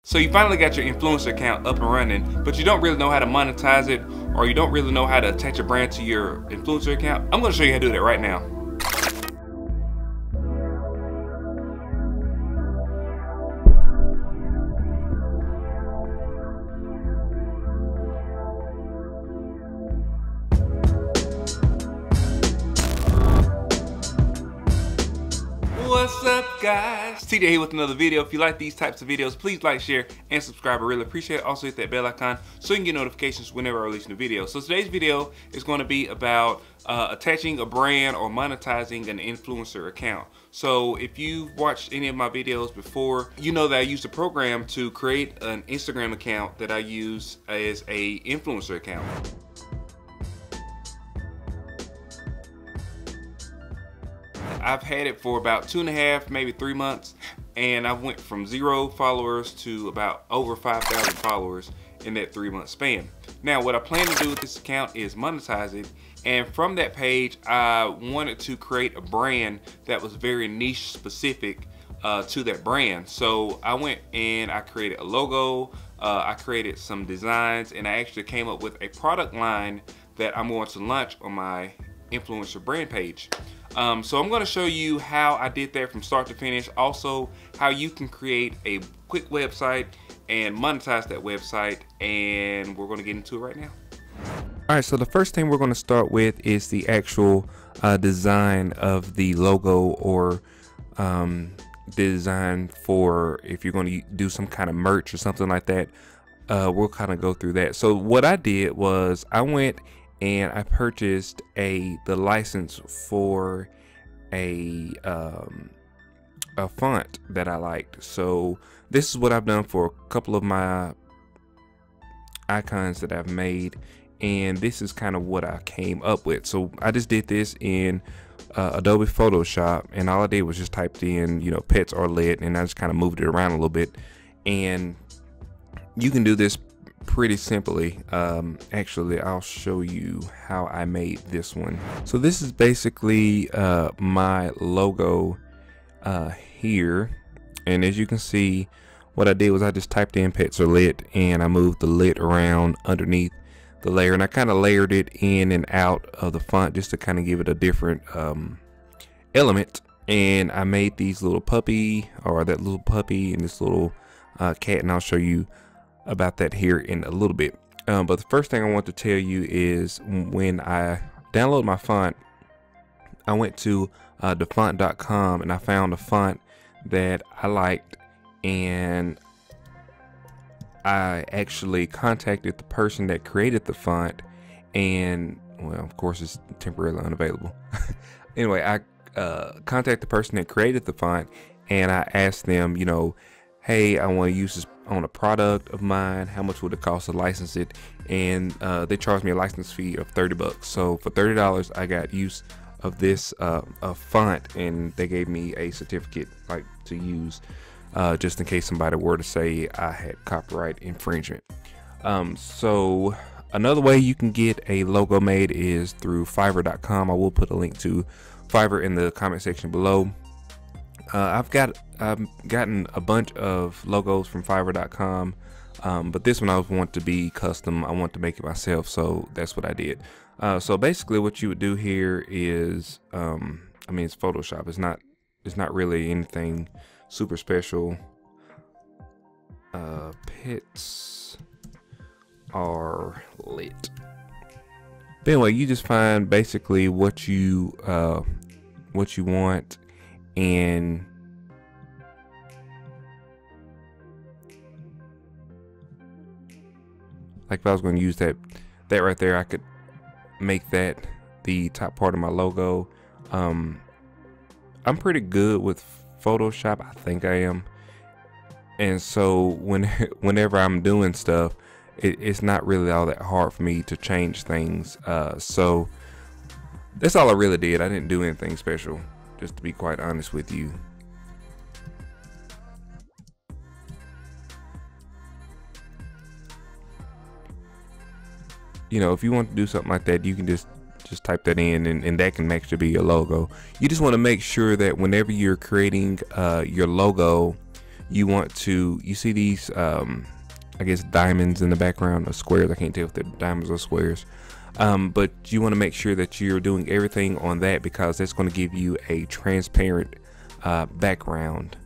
So you finally got your influencer account up and running, but you don't really know how to monetize it, or you don't really know how to attach a brand to your influencer account. I'm gonna show you how to do that right now. What's up, guys? TJ here with another video. If you like these types of videos, please like, share, and subscribe. I really appreciate it. Also hit that bell icon so you can get notifications whenever I release a new video. So today's video is going to be about attaching a brand or monetizing an influencer account. So if you've watched any of my videos before, you know that I use a program to create an Instagram account that I use as a influencer account. I've had it for about 2.5, maybe 3 months, and I went from 0 followers to about over 5,000 followers in that 3-month span. Now, what I plan to do with this account is monetize it, and from that page, I wanted to create a brand that was very niche specific to that brand. So I went and I created a logo, I created some designs, and I actually came up with a product line that I'm going to launch on my influencer brand page. So I'm going to show you how I did that from start to finish. Also, how you can create a quick website and monetize that website, and we're going to get into it right now. All right, so the first thing we're going to start with is the actual design of the logo, or design for if you're going to do some kind of merch or something like that. We'll kind of go through that. So what I did was I went and I purchased the license for a font that I liked. So this is what I've done for a couple of my icons that I've made, and this is kind of what I came up with. So I just did this in Adobe Photoshop, and all I did was just typed in, you know, pets are lit, and I just kind of moved it around a little bit. And you can do this pretty simply. Actually, I'll show you how I made this one. So this is basically my logo here, and as you can see, what I did was I just typed in pets are lit, and I moved the lit around underneath the layer, and I kind of layered it in and out of the font just to kind of give it a different element. And I made these little puppy, or that little puppy, and this little cat, and I'll show you about that here in a little bit. But the first thing I want to tell you is when I download my font, I went to thefont.com and I found a font that I liked, and I actually contacted the person that created the font, and well, of course it's temporarily unavailable. Anyway, I contacted the person that created the font, and I asked them, you know, hey, I want to use this on a product of mine. How much would it cost to license it? And they charged me a license fee of $30. So for $30, I got use of this font, and they gave me a certificate like to use just in case somebody were to say I had copyright infringement. So another way you can get a logo made is through Fiverr.com. I will put a link to Fiverr in the comment section below. I've gotten a bunch of logos from Fiverr.com, but this one I want to be custom. I want to make it myself, so that's what I did. So basically, what you would do here is, I mean, it's Photoshop. It's not really anything super special. Pets are lit. But anyway, you just find basically what you want. And like if I was going to use that right there, I could make that the top part of my logo. I'm pretty good with Photoshop, I think I am. And so whenever I'm doing stuff, it's not really all that hard for me to change things. So that's all I really did. I didn't do anything special, just to be quite honest with you. You know, if you want to do something like that, you can just type that in, and that can actually be your logo. You just want to make sure that whenever you're creating your logo, you see these I guess diamonds in the background, or squares. I can't tell if they're diamonds or squares. But you want to make sure that you're doing everything on that, because that's going to give you a transparent background.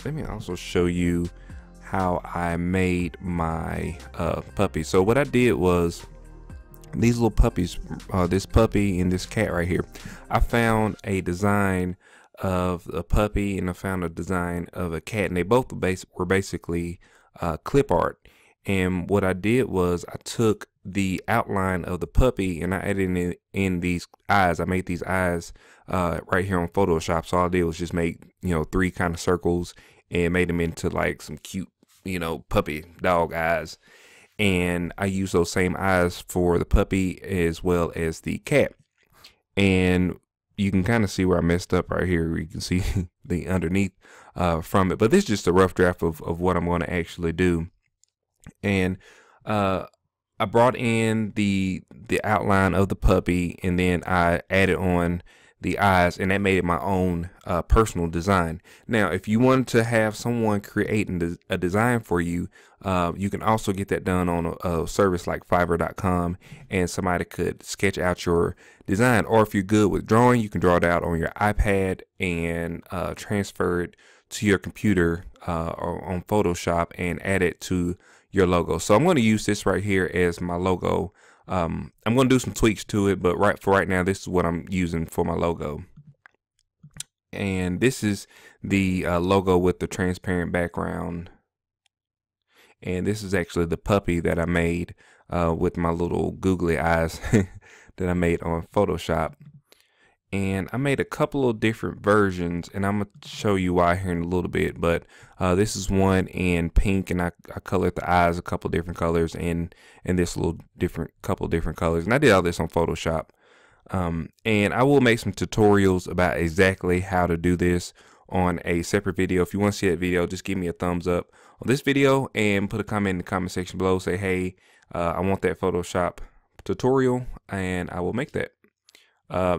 Let me also show you how I made my puppy. So what I did was, these little puppies, this puppy and this cat right here, I found a design of a puppy and I found a design of a cat, and they both were basically clip art. And what I did was, I took the outline of the puppy and I added in these eyes. I made these eyes right here on Photoshop. So all I did was just make, you know, 3 kind of circles and made them into like some cute, you know, puppy dog eyes. And I used those same eyes for the puppy as well as the cat. And you can kind of see where I messed up right here. You can see the underneath from it. But this is just a rough draft of what I'm going to actually do. And I brought in the outline of the puppy, and then I added on the eyes, and that made it my own personal design. Now, if you wanted to have someone creating a design for you, you can also get that done on a service like Fiverr.com, and somebody could sketch out your design. Or if you're good with drawing, you can draw it out on your iPad and transfer it to your computer or on Photoshop and add it to your logo. So I'm going to use this right here as my logo. I'm going to do some tweaks to it, but right now, this is what I'm using for my logo. And this is the logo with the transparent background. And this is actually the puppy that I made with my little googly eyes that I made on Photoshop. And I made a couple of different versions, and I'm going to show you why here in a little bit. But this is one in pink, and I colored the eyes a couple different colors, and this little couple different colors. And I did all this on Photoshop. And I will make some tutorials about exactly how to do this on a separate video. If you want to see that video, just give me a thumbs up on this video and put a comment in the comment section below. Say, hey, I want that Photoshop tutorial, and I will make that.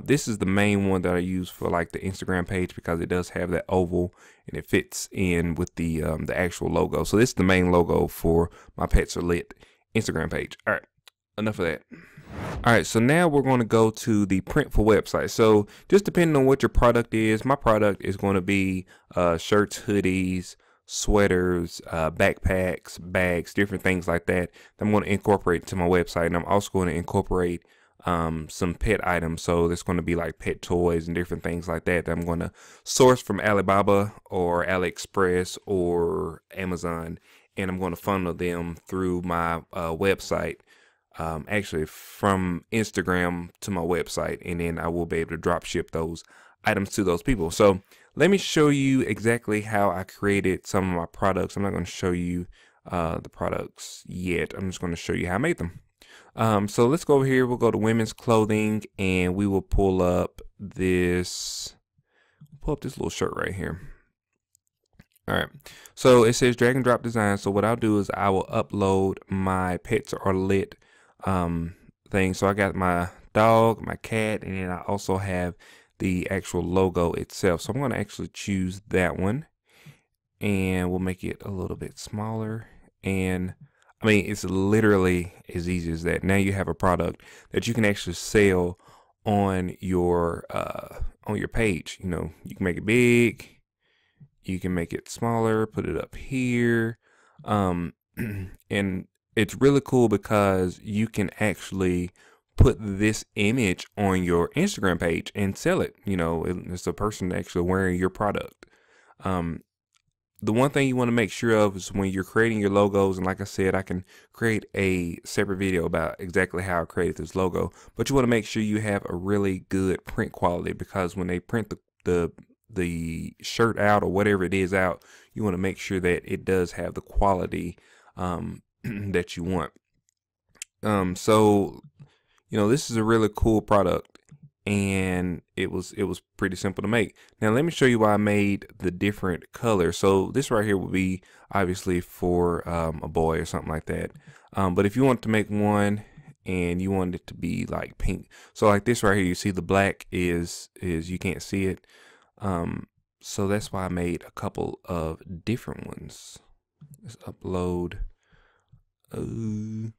This is the main one that I use for like the Instagram page, because it does have that oval and it fits in with the actual logo. So this is the main logo for my Pets Are Lit Instagram page. All right, enough of that. All right, so now we're going to go to the Printful website. So just depending on what your product is, my product is going to be shirts, hoodies, sweaters, backpacks, bags, different things like that I'm going to incorporate to my website. And I'm also going to incorporate some pet items. So there's going to be like pet toys and different things like that I'm going to source from Alibaba or AliExpress or Amazon, and I'm going to funnel them through my website, actually from Instagram to my website, and then I will be able to drop ship those items to those people. So let me show you exactly how I created some of my products. I'm not going to show you the products yet. I'm just going to show you how I made them. So let's go over here. We'll go to women's clothing, and we will pull up this little shirt right here. All right. So it says drag and drop design. So what I'll do is I will upload my Pets Are Lit thing. So I got my dog, my cat, and then I also have the actual logo itself. So I'm going to actually choose that one, and we'll make it a little bit smaller. And I mean, it's literally as easy as that. Now you have a product that you can actually sell on your page. You know, you can make it big, you can make it smaller, put it up here, and it's really cool because you can actually put this image on your Instagram page and sell it. You know, it's a person actually wearing your product. The one thing you want to make sure of is when you're creating your logos, and like I said, I can create a separate video about exactly how I created this logo, but you want to make sure you have a really good print quality, because when they print the shirt out or whatever it is out, you want to make sure that it does have the quality that you want. So, you know, this is a really cool product, and it was pretty simple to make. Now let me show you why I made the different colors. So this right here would be obviously for a boy or something like that, but if you want to make one and you want it to be like pink, so like this right here, you see the black is you can't see it, So that's why I made a couple of different ones. Let's upload. We'll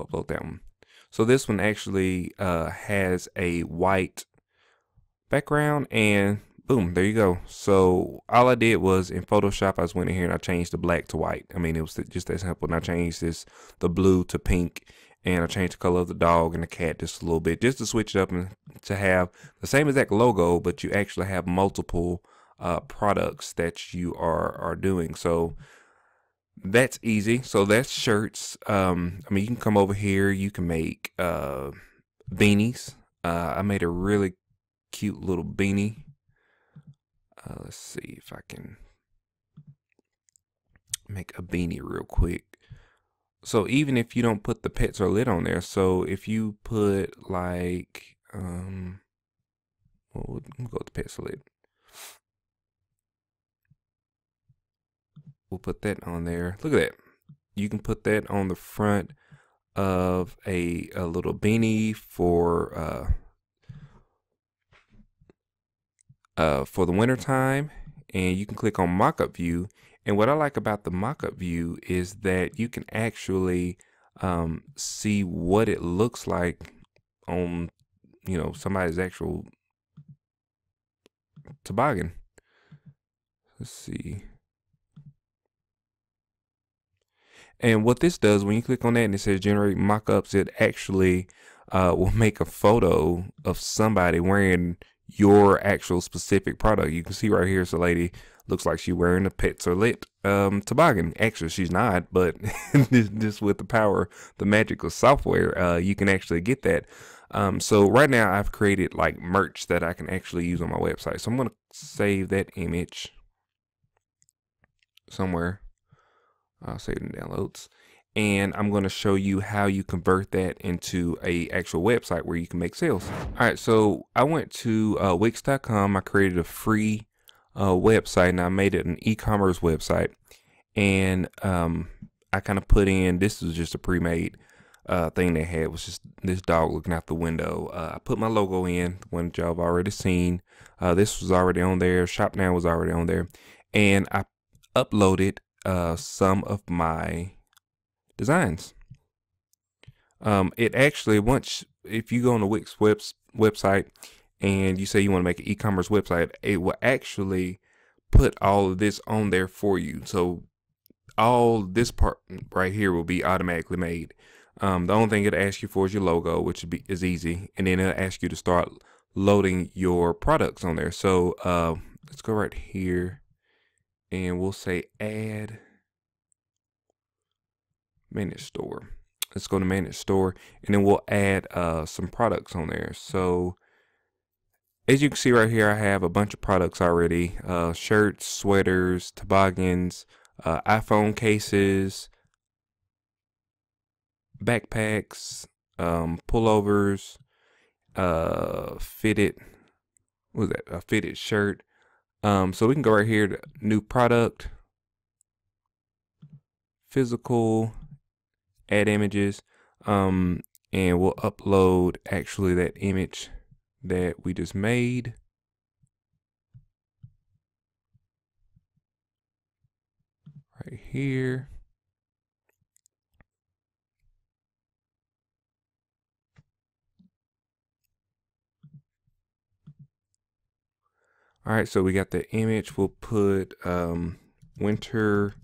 upload that one. So this one actually has a white background, and boom, there you go. So all I did was in Photoshop, I just went in here and I changed the black to white. I mean, it was just that simple. And I changed the blue to pink, and I changed the color of the dog and the cat just a little bit, just to switch it up and to have the same exact logo, but you actually have multiple products that you are doing. So that's easy. So that's shirts. I mean, you can come over here, you can make beanies. I made a really cute little beanie. Let's see if I can make a beanie real quick. So even if you don't put the pets or lit on there, so if you put like well, we'll go with the pets or lit. We'll put that on there. Look at that. You can put that on the front of a little beanie for the winter time, and you can click on mockup view. And what I like about the mockup view is that you can actually see what it looks like on, you know, somebody's actual toboggan. Let's see. And what this does, when you click on that and it says generate mockups, it actually will make a photo of somebody wearing your actual specific product. You can see right here, it's a lady, looks like she's wearing a Pets Are Lit toboggan. Actually, she's not, but this with the power, the magic of software, you can actually get that. So right now I've created like merch that I can actually use on my website. So I'm going to save that image somewhere. I'll save it in downloads, and I'm going to show you how you convert that into a actual website where you can make sales. All right, so I went to Wix.com. I created a free website, and I made it an e-commerce website, and I kind of put in, this was just a pre-made thing they had, was just this dog looking out the window. I put my logo in, the one that y'all have already seen. This was already on there. Shop Now was already on there, and I uploaded some of my designs. It actually, once, if you go on the Wix website and you say you want to make an e-commerce website, it will actually put all of this on there for you. So all this part right here will be automatically made. The only thing it'll ask you for is your logo, which is easy, and then it'll ask you to start loading your products on there. So let's go right here, and we'll say add manage store. Let's go to manage store, and then we'll add some products on there. So as you can see right here, I have a bunch of products already. Shirts, sweaters, toboggans, iPhone cases, backpacks, pullovers, fitted, what was that? A fitted shirt. So we can go right here to new product, physical, add images, and we'll upload actually that image that we just made. Right here. All right, so we got the image. We'll put winter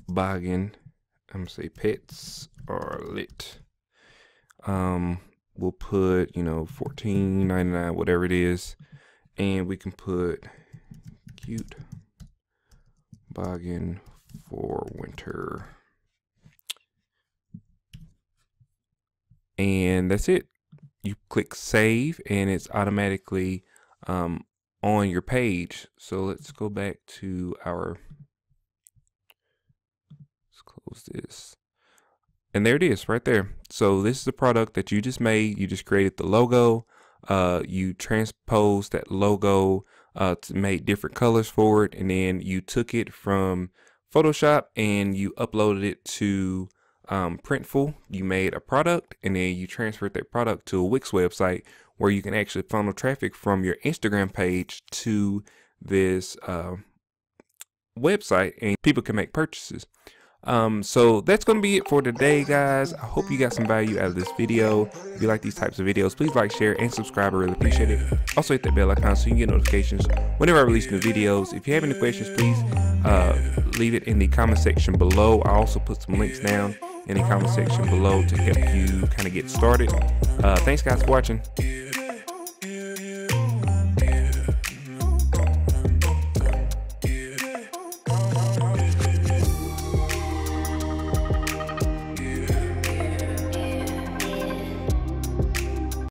toboggan. I'm gonna say Pets Are Lit. We'll put, you know, $14.99, whatever it is, and we can put cute toboggan for winter. And that's it. You click save, and it's automatically on your page. So let's go back to our, let's close this, and there it is right there. So this is the product that you just made. You just created the logo, you transposed that logo to make different colors for it, and then you took it from Photoshop and you uploaded it to Printful. You made a product and then you transferred that product to a Wix website where you can actually funnel traffic from your Instagram page to this website and people can make purchases. So that's going to be it for today, guys. I hope you got some value out of this video. If you like these types of videos, please like, share, and subscribe. I really appreciate it. Also hit that bell icon so you can get notifications whenever I release new videos. If you have any questions, please leave it in the comment section below. I also put some links down in the comment section below to help you kind of get started. Thanks guys for watching.